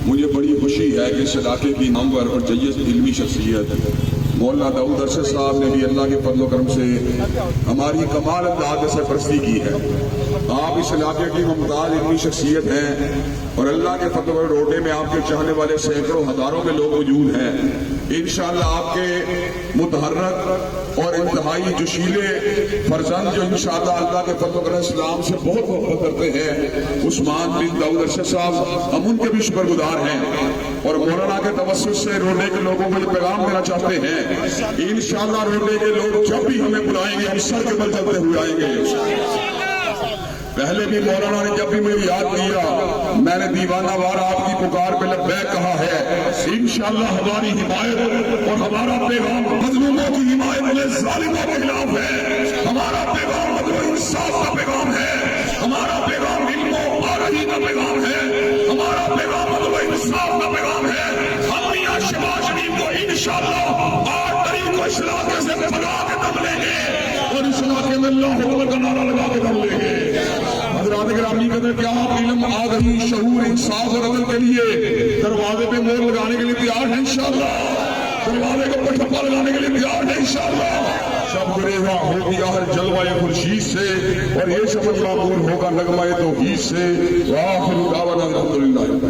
مجھے بڑی خوشی ہے کہ اس علاقے کی نامور اور جید علمی شخصیت مولانا داؤد ارشد صاحب نے بھی اللہ کے فضل و کرم سے ہماری کمال انداز سے سرپرستی کی ہے۔ آپ اس علاقے کی ممتاز علمی شخصیت ہیں اور اللہ کے فضل و روڈے میں آپ کے چاہنے والے سینکڑوں ہزاروں میں لوگ موجود ہیں۔ انشاءاللہ آپ کے متحرک اور انتہائی جوشیلے فرزند جو انشاءاللہ اللہ کے فضل و کرم اسلام سے بہت محبت کرتے ہیں، عثمان بن داؤد ارشد صاحب، ہم ان کے بھی شکر گزار ہیں اور مولانا کے توسط سے روڈے کے لوگوں کو یہ پیغام دینا چاہتے ہیں، انشاءاللہ روڈے کے لوگ جب بھی ہمیں بلائیں گے ہم سر کے بل چلتے ہوئے آئیں گے۔ پہلے بھی مولانا نے جب بھی مجھے یاد کیا میں نے دیوانہ وار آپ کی پکار پہ لبیک کہا ہے۔ انشاءاللہ ہماری حمایت اور ہمارا پیغام مظلوموں کی حمایت میں ظالموں کے خلاف ہے، ہمارا پیغام عدل و انصاف کا پیغام ہے، ہمارا پیغام علم و آگاہی کا پیغام ہے، ہمارا پیغام عدل و انصاف کا پیغام ہے۔ ہم میاں شہباز شریف کو انشاءاللہ 8 تاریخ کو اس علاقے سے بھگا کے دم لیں گے اور اس علاقے میں اللہ اکبر کا نعرہ لگا کے دم لیں گے۔ حضرات گرامی قدر، کیا آپ علم، آگاہی، شعور، انصاف اور عدل کے لیے دروازے پہ مہر لگانے کے لیے تیار ہیں؟ انشاءاللہ دروازے کو ٹھپا لگانے کے لیے تیار ہیں؟ انشاءاللہ شب گریزاں ہوگی ہر جلوہ خورشید سے اور یہ شب معمور ہوگا نغمہ توحید سے۔ وآخر دعوانا الحمدللہ۔